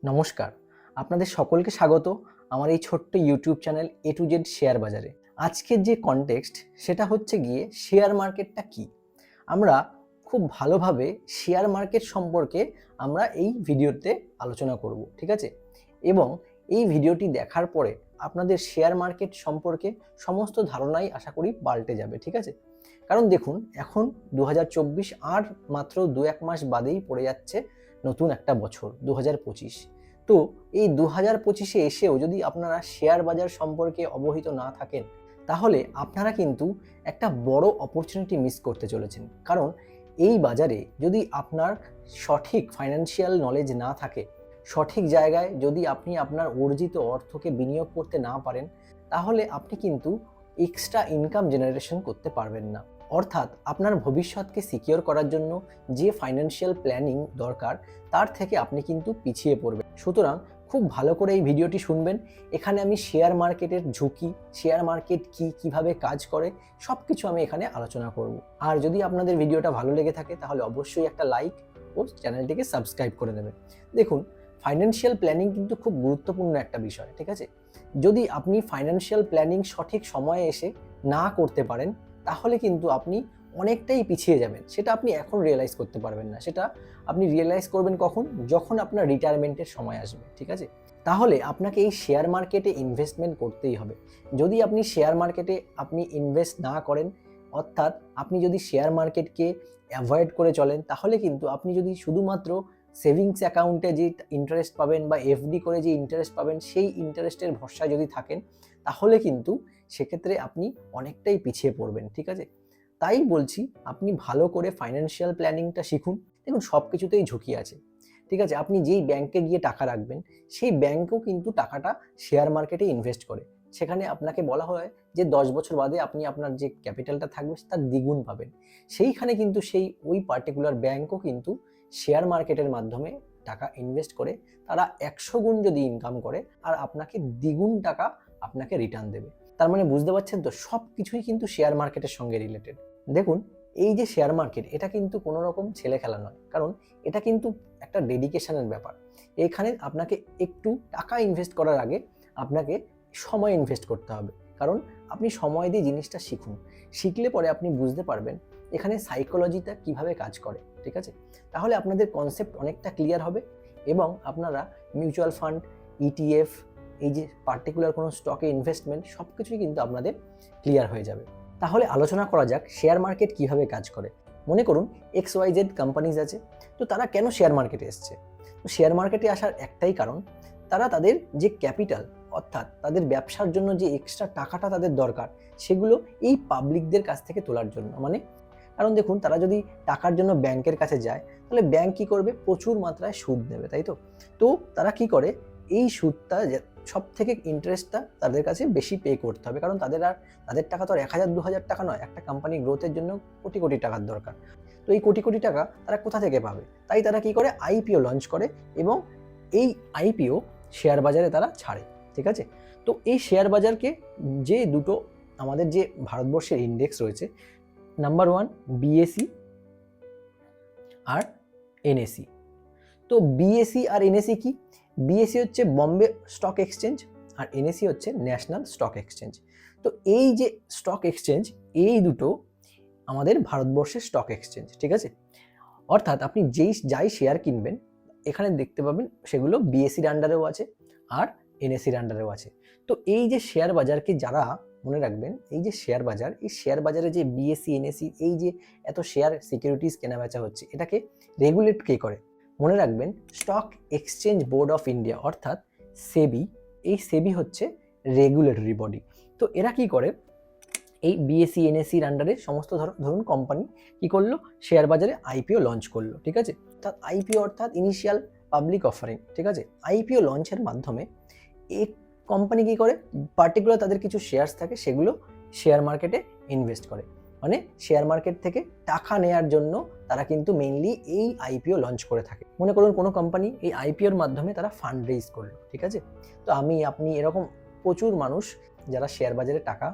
নমস্কার, আপনাদের সকলকে স্বাগত আমার এই ছোট্ট YouTube channel A to Z share বাজারে। আজকের যে কনটেক্সট সেটা হচ্ছে গিয়ে শেয়ার মার্কেটটা কি। আমরা খুব ভালোভাবে শেয়ার মার্কেট সম্পর্কে আমরা এই ভিডিওতে আলোচনা করব, ঠিক আছে? এবং এই ভিডিওটি দেখার পরে আপনাদের শেয়ার মার্কেট সম্পর্কে সমস্ত ধারণাই আশা করি পাল্টে যাবে, ঠিক আছে? কারণ দেখুন, এখন 2024 আর মাত্র 2-1 মাস বাদেই পড়ে যাচ্ছে নতুন একটা বছর 2025। তো এই 2025-এ এসেও যদি আপনারা শেয়ার বাজার সম্পর্কে অবহিত না থাকেন, তাহলে আপনারা কিন্তু একটা বড় অপরচুনিটি মিস করতে চলেছেন। কারণ এই বাজারে যদি আপনার সঠিক ফাইন্যান্সিয়াল নলেজ না থাকে, সঠিক জায়গায় যদি আপনি আপনার অর্জিত অর্থকে বিনিয়োগ করতে না পারেন, তাহলে আপনি কিন্তু এক্সট্রা ইনকাম জেনারেশন করতে পারবেন না। অর্থাৎ আপনার ভবিষ্যৎকে সিকিউর করার জন্য যে ফাইন্যান্সিয়াল প্ল্যানিং দরকার, তার থেকে আপনি কিন্তু পিছিয়ে পড়বেন। সুতরাং খুব ভালো করে এই ভিডিওটি শুনবেন। এখানে আমি শেয়ার মার্কেটের ঝুঁকি, শেয়ার মার্কেট কি, কিভাবে কাজ করে, সব কিছু আমি এখানে আলোচনা করব। আর যদি আপনাদের ভিডিওটা ভালো লেগে থাকে তাহলে অবশ্যই একটা লাইক ও চ্যানেলটিকে সাবস্ক্রাইব করে দেবেন। দেখুন, ফাইন্যান্সিয়াল প্ল্যানিং কিন্তু খুব গুরুত্বপূর্ণ একটা বিষয়, ঠিক আছে? যদি আপনি ফাইন্যান্সিয়াল প্ল্যানিং সঠিক সময়ে এসে না করতে পারেন, তাহলে কিন্তু আপনি অনেকটাই পিছিয়ে যাবেন। সেটা আপনি এখন রিয়েলাইজ করতে পারবেন না, সেটা আপনি রিয়েলাইজ করবেন কখন? যখন আপনার রিটায়ারমেন্টের সময় আসবে, ঠিক আছে? তাহলে আপনাকে এই শেয়ার মার্কেটে ইনভেস্টমেন্ট করতেই হবে। যদি আপনি শেয়ার মার্কেটে ইনভেস্ট না করেন, অর্থাৎ আপনি যদি শেয়ার মার্কেটকে অ্যাভয়েড করে চলেন, তাহলে কিন্তু আপনি যদি শুধুমাত্র সেভিংস অ্যাকাউন্টে যে ইন্টারেস্ট পাবেন বা এফডি করে যে ইন্টারেস্ট পাবেন, সেই ইন্টারেস্টের ভরসায় যদি থাকেন, তাহলে কিন্তু সেক্ষেত্রে আপনি অনেকটাই পিছিয়ে পড়বেন, ঠিক আছে? তাই বলছি, আপনি ভালো করে ফাইন্যান্সিয়াল প্ল্যানিংটা শিখুন। দেখুন, সব কিছুতেই ঝুঁকি আছে, ঠিক আছে? আপনি যেই ব্যাংকে গিয়ে টাকা রাখবেন, সেই ব্যাংকও কিন্তু টাকাটা শেয়ার মার্কেটে ইনভেস্ট করে। সেখানে আপনাকে বলা হয় যে 10 বছর বাদে আপনি আপনার যে ক্যাপিটালটা থাকবে তার দ্বিগুণ পাবেন। সেইখানে কিন্তু ওই পার্টিকুলার ব্যাংকও কিন্তু শেয়ার মার্কেটের মাধ্যমে টাকা ইনভেস্ট করে তারা 100 গুণ যদি ইনকাম করে, আর আপনাকে দ্বিগুণ টাকা আপনাকে রিটার্ন দেবে। তার মানে বুঝতে পারছেন তো, সব কিছুই কিন্তু শেয়ার মার্কেটের সঙ্গে রিলেটেড। দেখুন, এই যে শেয়ার মার্কেট, এটা কিন্তু কোনো রকম ছেলে খেলা নয়, কারণ এটা কিন্তু একটা ডেডিকেশনের ব্যাপার। এখানে আপনাকে একটু টাকা ইনভেস্ট করার আগে আপনাকে সময় ইনভেস্ট করতে হবে। কারণ আপনি সময় দিয়ে জিনিসটা শিখুন, শিখলে পরে আপনি বুঝতে পারবেন এখানে সাইকোলজিটা কিভাবে কাজ করে, ঠিক আছে? তাহলে আপনাদের কনসেপ্ট অনেকটা ক্লিয়ার হবে এবং আপনারা মিউচুয়াল ফান্ড, ইটিএফ, এই যে পার্টিকুলার কোনো স্টকে ইনভেস্টমেন্ট, সব কিছুই কিন্তু আপনাদের ক্লিয়ার হয়ে যাবে। তাহলে আলোচনা করা যাক শেয়ার মার্কেট কিভাবে কাজ করে। মনে করুন XYZ কোম্পানিজ আছে, তো তারা কেন শেয়ার মার্কেটে এসছে? তো শেয়ার মার্কেটে আসার একটাই কারণ, তারা তাদের যে ক্যাপিটাল, অর্থাৎ তাদের ব্যবসার জন্য যে এক্সট্রা টাকাটা তাদের দরকার, সেগুলো এই পাবলিকদের কাছ থেকে তোলার জন্য। মানে কারণ দেখুন, তারা যদি টাকার জন্য ব্যাংকের কাছে যায়, তাহলে ব্যাংক কি করবে? প্রচুর মাত্রায় সুদ নেবে, তাই তো? তো তারা কি করে? এই সুদটা সব থেকে ইন্টারেস্টটা তাদের কাছে বেশি পে করতে হবে, কারণ তাদের টাকা তো আর 1000-2000 টাকা নয়, একটা কোম্পানির গ্রোথের জন্য কোটি কোটি টাকার দরকার। তো এই কোটি কোটি টাকা তারা কোথা থেকে পাবে? তাই তারা কি করে? আইপিও লঞ্চ করে এবং এই আইপিও শেয়ার বাজারে তারা ছাড়ে, ঠিক আছে? তো এই শেয়ার বাজারকে যে দুটো আমাদের যে ভারতবর্ষের ইন্ডেক্স রয়েছে, নাম্বার 1 বিএসই আর এনএসই। তো বিএসই আর এনএসই কি? বিএসই হচ্ছে বম্বে স্টক এক্সচেঞ্জ, আর এনএসই হচ্ছে ন্যাশনাল স্টক এক্সচেঞ্জ। তো এই যে স্টক এক্সচেঞ্জ, এই দুটো আমাদের ভারতবর্ষের স্টক এক্সচেঞ্জ, ঠিক আছে? অর্থাৎ আপনি যাই শেয়ার কিনবেন, এখানে দেখতে পাবেন সেগুলো বিএসসির আন্ডারেও আছে আর এনএসির আন্ডারেও আছে। তো এই যে শেয়ার বাজারকে যারা, মনে রাখবেন, এই যে শেয়ার বাজার, এই শেয়ার বাজারে যে বিএসসি, এনএসি, এই যে এত শেয়ার সিকিউরিটিজ কেনাবেচা হচ্ছে, এটাকে রেগুলেট কে করে? মনে রাখবেন, stock exchange board of India, অর্থাৎ সেবি। এই সেবি হচ্ছে রেগুলেটরি বডি। তো এরা কি করে? এই বিএসসি, এনএসির আন্ডারে সমস্ত ধরুন কোম্পানি কি করলো? শেয়ার বাজারে আইপিও লঞ্চ করলো, ঠিক আছে? অর্থাৎ আইপিও অর্থাৎ ইনিশিয়াল পাবলিক অফারিং, ঠিক আছে? আইপিও লঞ্চের মাধ্যমে এই কোম্পানি কি করে? পার্টিকুলার তাদের কিছু শেয়ারস থাকে, সেগুলো শেয়ার মার্কেটে ইনভেস্ট করে। মানে শেয়ার মার্কেট থেকে টাকা নেয়ার জন্য তারা কিন্তু মেইনলি এই আইপিও লঞ্চ করে থাকে। মনে করুন কোনো কোম্পানি এই আইপিওর মাধ্যমে তারা ফান্ড রেইজ করলো, ঠিক আছে? তো আপনি এরকম প্রচুর মানুষ যারা শেয়ার বাজারে টাকা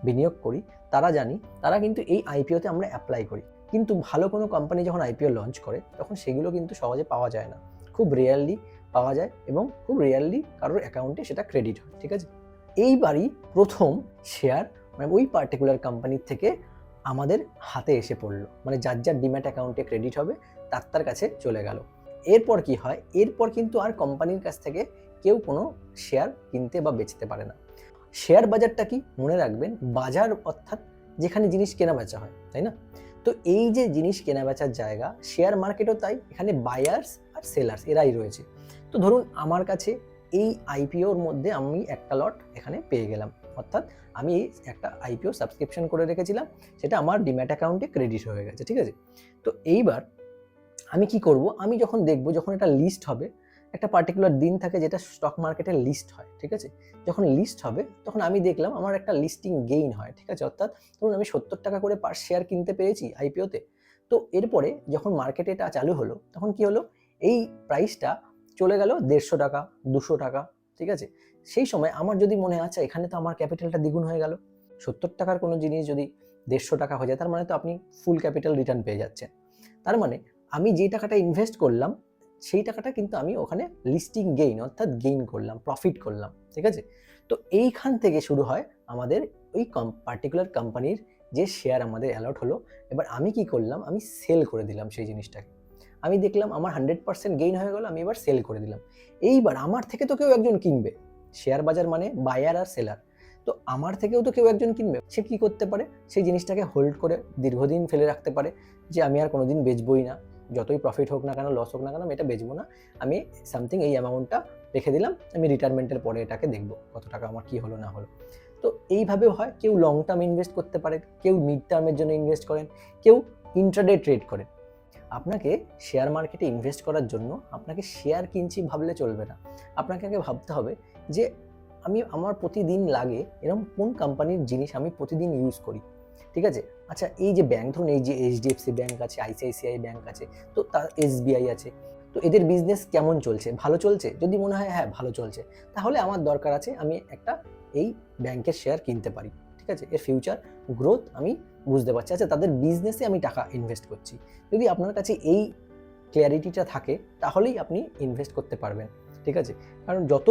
বিনিয়োগ করি, তারা জানি, তারা কিন্তু এই আইপিওতে আমরা অ্যাপ্লাই করি। কিন্তু ভালো কোনো কোম্পানি যখন আইপিও লঞ্চ করে, তখন সেগুলো কিন্তু সহজে পাওয়া যায় না। খুব রেয়ারলি পাওয়া যায় এবং খুব রেয়ারলি কারোর অ্যাকাউন্টে সেটা ক্রেডিট হয়, ঠিক আছে। এইবারই প্রথম শেয়ার মানে ওই পার্টিকুলার কোম্পানির থেকে আমাদের হাতে এসে পড়লো, মানে যার যার ডিম্যাট অ্যাকাউন্টে ক্রেডিট হবে তার কাছে চলে গেল। এরপর কি হয়, এরপর কিন্তু আর কোম্পানির কাছ থেকে কেউ কোনো শেয়ার কিনতে বা বেচতে পারে না। শেয়ার বাজারটা কি মনে রাখবেন, বাজার অর্থাৎ যেখানে জিনিস কেনা বেচা হয়, তাই না? তো এই যে জিনিস কেনা বেচার জায়গা, শেয়ার মার্কেটও তাই, এখানে বায়ার্স আর সেলার্স এরাই রয়েছে। তো ধরুন আমার কাছে এই আইপিওর মধ্যে আমি একটা লট এখানে পেয়ে গেলাম, অর্থাৎ আমি একটা আইপিও সাবস্ক্রিপশন করে রেখেছিলাম, সেটা আমার ডিম্যাট অ্যাকাউন্টে ক্রেডিট হয়ে গেছে, ঠিক আছে। তো এইবার আমি কি করব, আমি যখন দেখব যখন এটা লিস্ট হবে, একটা পার্টিকুলার দিন থাকে যেটা স্টক মার্কেটে লিস্ট হয়, ঠিক আছে। যখন লিস্ট হবে তখন আমি দেখলাম আমার একটা লিস্টিং গেইন হয়, ঠিক আছে, অর্থাৎ ধরুন আমি 70 টাকা করে পার শেয়ার কিনতে পেরেছি আইপিওতে। তো এরপরে যখন মার্কেটে এটা চালু হলো তখন কি হলো, এই প্রাইসটা চলে গেল 150 টাকা, 200 টাকা, ঠিক আছে। সেই সময় আমার যদি মনে হয় আচ্ছা এখানে তো আমার ক্যাপিটালটা দ্বিগুণ হয়ে গেল, 70 টাকার কোনো জিনিস যদি 150 টাকা হয়ে যায় তার মানে তো আপনি ফুল ক্যাপিটাল রিটার্ন পেয়ে যাচ্ছেন। তার মানে আমি যে টাকাটা ইনভেস্ট করলাম সেই টাকাটা কিন্তু আমি ওখানে লিস্টিং গেইন অর্থাৎ গেইন করলাম, প্রফিট করলাম, ঠিক আছে। তো এইখান থেকে শুরু হয় আমাদের ওই পার্টিকুলার কোম্পানির যে শেয়ার আমাদের অ্যালট হলো। এবার আমি কি করলাম, আমি সেল করে দিলাম সেই জিনিসটাকে। আমি দেখলাম আমার 100% গেইন হয়ে গেল, আমি এবার সেল করে দিলাম। এইবার আমার থেকে তো কেউ একজন কিনবে, শেয়ার বাজার মানে বায়ার আর সেলার। তো আমার থেকেও তো কেউ একজন কিনবে, সে কি করতে পারে, সেই জিনিসটাকে হোল্ড করে দীর্ঘদিন ফেলে রাখতে পারে, যে আমি আর কোনোদিন বেচবই না, যতই প্রফিট হোক না কেন, লস হোক না কেন, আমি এটা বেচবো না, আমি সামথিং এই অ্যামাউন্টটা রেখে দিলাম, আমি রিটায়ারমেন্টের পরে এটাকে দেখবো কত টাকা আমার কি হলো না হলো। তো এইভাবেও হয়, কেউ লং টার্ম ইনভেস্ট করতে পারে, কেউ মিড টার্মের জন্য ইনভেস্ট করেন, কেউ ইন্ট্রাডে ট্রেড করেন। আপনাকে শেয়ার মার্কেটে ইনভেস্ট করার জন্য আপনাকে শেয়ার কিনছি ভাবলে চলবে না, আপনাকে আগে ভাবতে হবে যে আমি আমার প্রতিদিন লাগে এরকম কোন কোম্পানির জিনিস আমি প্রতিদিন ইউজ করি, ঠিক আছে। আচ্ছা এই যে ব্যাংক, ধরুন এই যে এইচডিএফসি ব্যাংক আছে, আইসিআইসিআই ব্যাংক আছে, তো তার এসবিআই আছে, তো এদের বিজনেস কেমন চলছে, ভালো চলছে? যদি মনে হয় হ্যাঁ ভালো চলছে, তাহলে আমার দরকার আছে আমি একটা এই ব্যাংকের শেয়ার কিনতে পারি, ঠিক আছে। এর ফিউচার গ্রোথ আমি বুঝতে পারছি, আচ্ছা তাদের বিজনেসে আমি টাকা ইনভেস্ট করছি। যদি আপনার কাছে এই ক্ল্যারিটিটা থাকে তাহলেই আপনি ইনভেস্ট করতে পারবেন, ঠিক আছে। কারণ যত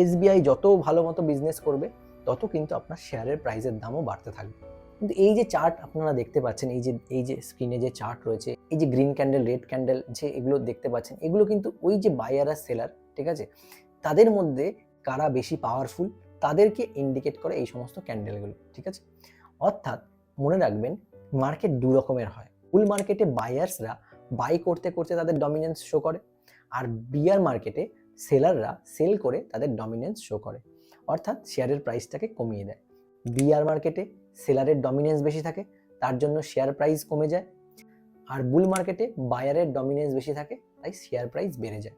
এসবিআই যত ভালো মতো বিজনেস করবে তত কিন্তু আপনার শেয়ারের প্রাইসের দামও বাড়তে থাকবে। কিন্তু এই যে চার্ট আপনারা দেখতে পাচ্ছেন, এই যে স্ক্রিনে যে চার্ট রয়েছে, এই যে গ্রিন ক্যান্ডেল রেড ক্যান্ডেল যে এগুলো দেখতে পাচ্ছেন, এগুলো কিন্তু ওই যে বায়ার আর সেলার, ঠিক আছে, তাদের মধ্যে কারা বেশি পাওয়ারফুল তাদেরকে ইন্ডিকেট করে এই সমস্ত ক্যান্ডেলগুলো, ঠিক আছে। অর্থাৎ মনে রাখবেন মার্কেট দু রকমের হয়, বুল মার্কেটে বায়ার্সরা বাই করতে করতে তাদের ডমিনেন্স শো করে, আর বিয়ার মার্কেটে সেলাররা সেল করে তাদের ডমিনেন্স শো করে, অর্থাৎ শেয়ারের প্রাইসটাকে কমিয়ে দেয়। বিয়ার মার্কেটে সেলারের ডমিনেন্স বেশি থাকে, তার জন্য শেয়ার প্রাইস কমে যায়, আর বুল মার্কেটে বায়ারের ডমিনেন্স বেশি থাকে, তাই শেয়ার প্রাইস বেড়ে যায়।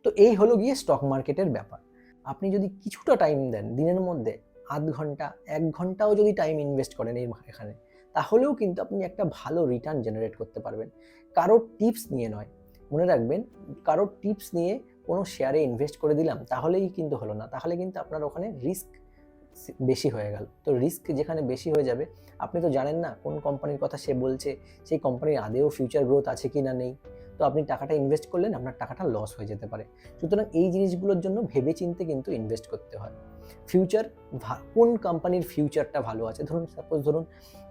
তো এই হলো গিয়ে স্টক মার্কেটের ব্যাপার। আপনি যদি কিছুটা টাইম দেন দিনের মধ্যে, আধ ঘন্টা 1 ঘন্টাও যদি টাইম ইনভেস্ট করেন এখানে, তাহলেও কিন্তু আপনি একটা ভালো রিটার্ন জেনারেট করতে পারবেন। কারোর টিপস নিয়ে নয়, মনে রাখবেন, কারোর টিপস নিয়ে কোনো শেয়ারে ইনভেস্ট করে দিলাম তাহলেই কিন্তু হলো না, তাহলে কিন্তু আপনার ওখানে রিস্ক বেশি হয়ে গেল। তো রিস্ক যেখানে বেশি হয়ে যাবে, আপনি তো জানেন না কোন কোম্পানির কথা সে বলছে, সেই কোম্পানির আদেও ফিউচার গ্রোথ আছে কি না নেই, তো আপনি টাকাটা ইনভেস্ট করলেন, আপনার টাকাটা লস হয়ে যেতে পারে। সুতরাং এই জিনিসগুলোর জন্য ভেবেচিন্তে কিন্তু ইনভেস্ট করতে হয়। ফিউচার, কোন কোম্পানির ফিউচারটা ভালো আছে, ধরুন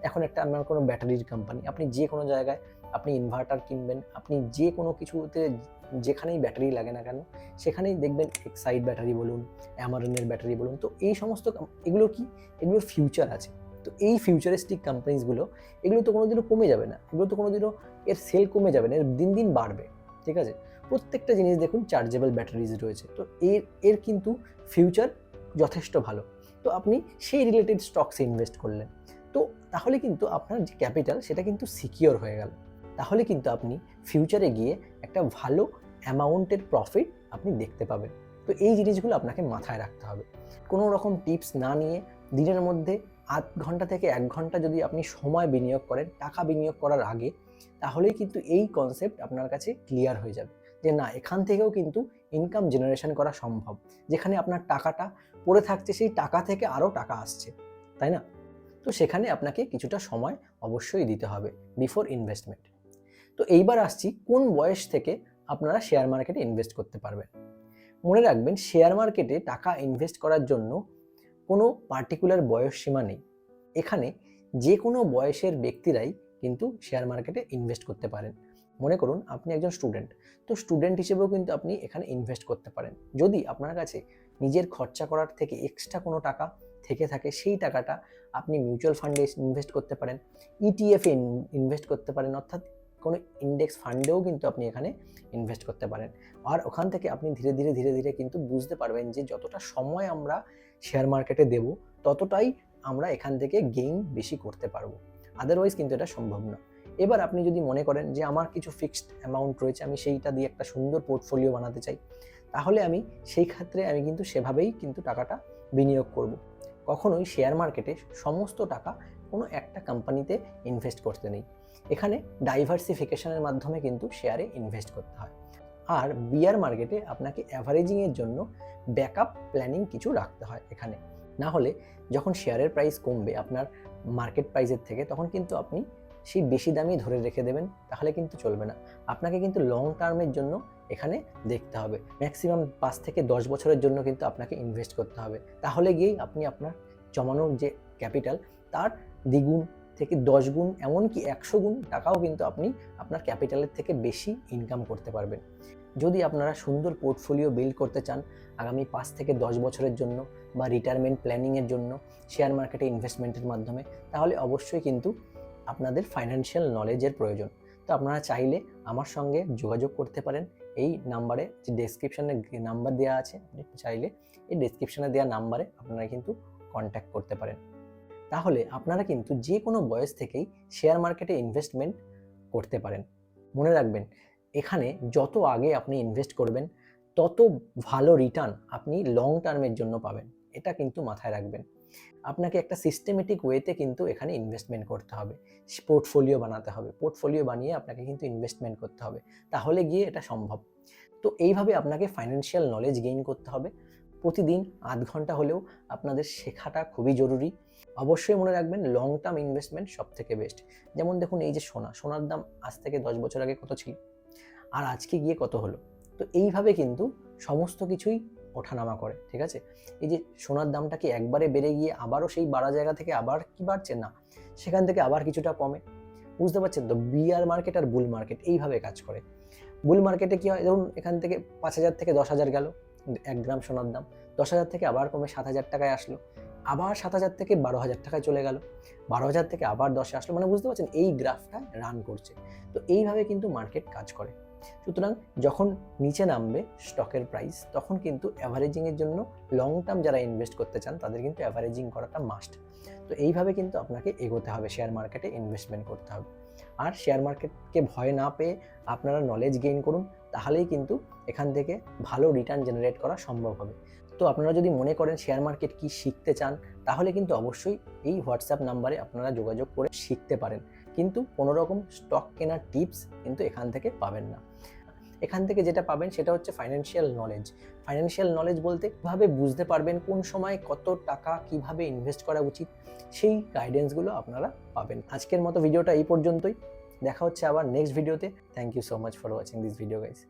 এখন একটা আপনার কোনো ব্যাটারির কোম্পানি, আপনি যে কোনো জায়গায় আপনি ইনভার্টার কিনবেন, আপনি যে কোনো কিছুতে যেখানেই ব্যাটারি লাগে না কেন সেখানেই দেখবেন এক্সাইড ব্যাটারি বলুন, অ্যামারনের ব্যাটারি বলুন, তো এই সমস্ত এগুলো কি, এগুলোর ফিউচার আছে। তো এই ফিউচারিস্টিক কোম্পানিজগুলো, এগুলো তো কোনোদিনও কমে যাবে না, এগুলো তো কোনোদিনও এর সেল কমে যাবে না, এর দিন দিন বাড়বে, ঠিক আছে। প্রত্যেকটা জিনিস দেখুন চার্জেবল ব্যাটারিজ রয়েছে, তো এর কিন্তু ফিউচার যথেষ্ট ভালো। তো আপনি সেই রিলেটেড স্টকসে ইনভেস্ট করলেন, তো তাহলে কিন্তু আপনার যে ক্যাপিটাল সেটা কিন্তু সিকিওর হয়ে গেল, তাহলে কিন্তু আপনি ফিউচারে গিয়ে একটা ভালো অ্যামাউন্টের প্রফিট আপনি দেখতে পাবেন। তো এই জিনিসগুলো আপনাকে মাথায় রাখতে হবে। কোনো রকম টিপস না নিয়ে দিনের মধ্যে আধ ঘন্টা থেকে 1 ঘন্টা যদি আপনি সময় বিনিয়োগ করেন টাকা বিনিয়োগ করার আগে, তাহলেই কিন্তু এই কনসেপ্ট আপনার কাছে ক্লিয়ার হয়ে যাবে যে না, এখান থেকেও কিন্তু ইনকাম জেনারেশন করা সম্ভব, যেখানে আপনার টাকাটা পড়ে থাকছে সেই টাকা থেকে আরও টাকা আসছে, তাই না? তো সেখানে আপনাকে কিছুটা সময় অবশ্যই দিতে হবে বিফোর ইনভেস্টমেন্ট। তো এইবার আসছি কোন বয়স থেকে আপনারা শেয়ার মার্কেটে ইনভেস্ট করতে পারবেন। মনে রাখবেন, শেয়ার মার্কেটে টাকা ইনভেস্ট করার জন্য কোনো পার্টিকুলার বয়স সীমা নেই। এখানে যে কোনো বয়সের ব্যক্তিরাই কিন্তু শেয়ার মার্কেটে ইনভেস্ট করতে পারেন। মনে করুন আপনি একজন স্টুডেন্ট, তো স্টুডেন্ট হিসেবেও কিন্তু আপনি এখানে ইনভেস্ট করতে পারেন। যদি আপনার কাছে নিজের খরচা করার থেকে এক্সট্রা কোনো টাকা থেকে থাকে, সেই টাকাটা আপনি মিউচুয়াল ফান্ডে ইনভেস্ট করতে পারেন, ইটিএফে ইনভেস্ট করতে পারেন, অর্থাৎ কোনো ইন্ডেক্স ফান্ডেও কিন্তু আপনি এখানে ইনভেস্ট করতে পারেন। আর ওখান থেকে আপনি ধীরে ধীরে কিন্তু বুঝতে পারবেন যে যতটা সময় আমরা শেয়ার মার্কেটে দেব, ততটাই আমরা এখান থেকে গেইন বেশি করতে পারবো। আদারওয়াইজ কিন্তু এটা সম্ভব না। এবার আপনি যদি মনে করেন যে আমার কিছু ফিক্সড অ্যামাউন্ট রয়েছে, আমি সেইটা দিয়ে একটা সুন্দর পোর্টফোলিও বানাতে চাই, তাহলে আমি সেই ক্ষেত্রে আমি কিন্তু সেভাবেই কিন্তু টাকাটা বিনিয়োগ করব। কখনোই শেয়ার মার্কেটে সমস্ত টাকা কোনো একটা কোম্পানিতে ইনভেস্ট করতে নেই। এখানে ডাইভার্সিফিকেশনের মাধ্যমে কিন্তু শেয়ারে ইনভেস্ট করতে হয়। আর বিয়ার মার্কেটে আপনাকে অ্যাভারেজিংয়ের জন্য ব্যাকআপ প্ল্যানিং কিছু রাখতে হয় এখানে। না হলে যখন শেয়ারের প্রাইস কমবে আপনার মার্কেট প্রাইসের থেকে, তখন কিন্তু আপনি সেই বেশি দামই ধরে রেখে দেবেন, তাহলে কিন্তু চলবে না। আপনাকে কিন্তু লং টার্মের জন্য এখানে দেখতে হবে। ম্যাক্সিমাম 5 থেকে 10 বছরের জন্য কিন্তু আপনাকে ইনভেস্ট করতে হবে। তাহলে গিয়েই আপনি আপনার জমানোর যে ক্যাপিটাল, তার দ্বিগুণ থেকে 10 গুণ, এমনকি 100 গুণ টাকাও কিন্তু আপনি আপনার ক্যাপিটালের থেকে বেশি ইনকাম করতে পারবেন। যদি আপনারা সুন্দর পোর্টফোলিও বিল্ড করতে চান আগামী 5 থেকে 10 বছরের জন্য, বা রিটায়ারমেন্ট প্ল্যানিংয়ের জন্য শেয়ার মার্কেটে ইনভেস্টমেন্টের মাধ্যমে, তাহলে অবশ্যই কিন্তু আপনাদের ফাইন্যান্সিয়াল নলেজের প্রয়োজন। তো আপনারা চাইলে আমার সঙ্গে যোগাযোগ করতে পারেন। এই নাম্বারে, যে ডেসক্রিপশানে নাম্বার দেওয়া আছে, আপনি চাইলে এই ডেসক্রিপশানে দেওয়া নাম্বারে আপনারা কিন্তু কন্ট্যাক্ট করতে পারেন। তাহলে আপনারা কিন্তু যে কোনো বয়স থেকেই শেয়ার মার্কেটে ইনভেস্টমেন্ট করতে পারেন। মনে রাখবেন, এখানে যত আগে আপনি ইনভেস্ট করবেন, তত ভালো রিটার্ন আপনি লং টার্মের জন্য পাবেন। এটা কিন্তু মাথায় রাখবেন। আপনাকে একটা সিস্টেমেটিক ওয়েতে কিন্তু এখানে ইনভেস্টমেন্ট করতে হবে, পোর্টফোলিও বানাতে হবে। পোর্টফোলিও বানিয়ে আপনাকে কিন্তু ইনভেস্টমেন্ট করতে হবে, তাহলে গিয়ে এটা সম্ভব। তো এইভাবে আপনাকে ফাইন্যান্সিয়াল নলেজ গেইন করতে হবে। প্রতিদিন আধ ঘন্টা হলেও আপনাদের শেখাটা খুবই জরুরি। অবশ্যই মনে রাখবেন, লং টার্ম ইনভেস্টমেন্ট সব থেকে বেস্ট। যেমন দেখুন, এই যে সোনার দাম আজ থেকে 10 বছর আগে কত ছিল, আর আজকে গিয়ে কত হলো। তো এইভাবে কিন্তু সমস্ত কিছুই ওঠানামা করে, ঠিক আছে। এই যে সোনার দামটা কি একবারে বেড়ে গিয়ে আবারও সেই বাড়া জায়গা থেকে আবার কি বাড়ছে না, সেখান থেকে আবার কিছুটা কমে। বুঝতে পারছেন তো, বিয়ার মার্কেট আর বুল মার্কেট এইভাবে কাজ করে। বুল মার্কেটে কি হয়, ধরুন এখান থেকে 5,000 থেকে 10,000 গেল 1 গ্রাম সোনার দাম, 10,000 থেকে আবার কমে 7,000 টাকায় আসলো, আবার 7,000 থেকে 12,000 টাকায় চলে গেল, 12,000 থেকে আবার 10-এ আসলো। মানে বুঝতে পারছেন, এই গ্রাফটা রান করছে। তো এইভাবে কিন্তু মার্কেট কাজ করে। সুতরাং যখন নিচে নামবে স্টকের প্রাইস, তখন কিন্তু অ্যাভারেজিংয়ের জন্য লং টার্ম যারা ইনভেস্ট করতে চান, তাদের কিন্তু অ্যাভারেজিং করাটা মাস্ট। তো এইভাবে কিন্তু আপনাকে এগোতে হবে, শেয়ার মার্কেটে ইনভেস্টমেন্ট করতে হবে। আর শেয়ার মার্কেটকে ভয় না পেয়ে আপনারা নলেজ গেইন করুন, তাহলেই কিন্তু এখান থেকে ভালো রিটার্ন জেনারেট করা সম্ভব হবে। তো আপনারা যদি মনে করেন শেয়ার মার্কেট কি শিখতে চান, তাহলে কিন্তু অবশ্যই এই হোয়াটসঅ্যাপ নাম্বারে আপনারা যোগাযোগ করে শিখতে পারেন। কিন্তু কোনো রকম স্টক কেনার টিপস কিন্তু এখান থেকে পাবেন না। এখান থেকে যেটা পাবেন সেটা হচ্ছে ফাইন্যান্সিয়াল নলেজ। ফাইন্যান্সিয়াল নলেজ বলতে কিভাবে বুঝতে পারবেন কোন সময় কত টাকা কিভাবে ইনভেস্ট করা উচিত, সেই গাইডেন্সগুলো আপনারা পাবেন। আজকের মতো ভিডিওটা এই পর্যন্তই। দেখা হচ্ছে আবার নেক্সট ভিডিওতে। Thank you so much for watching this video guys.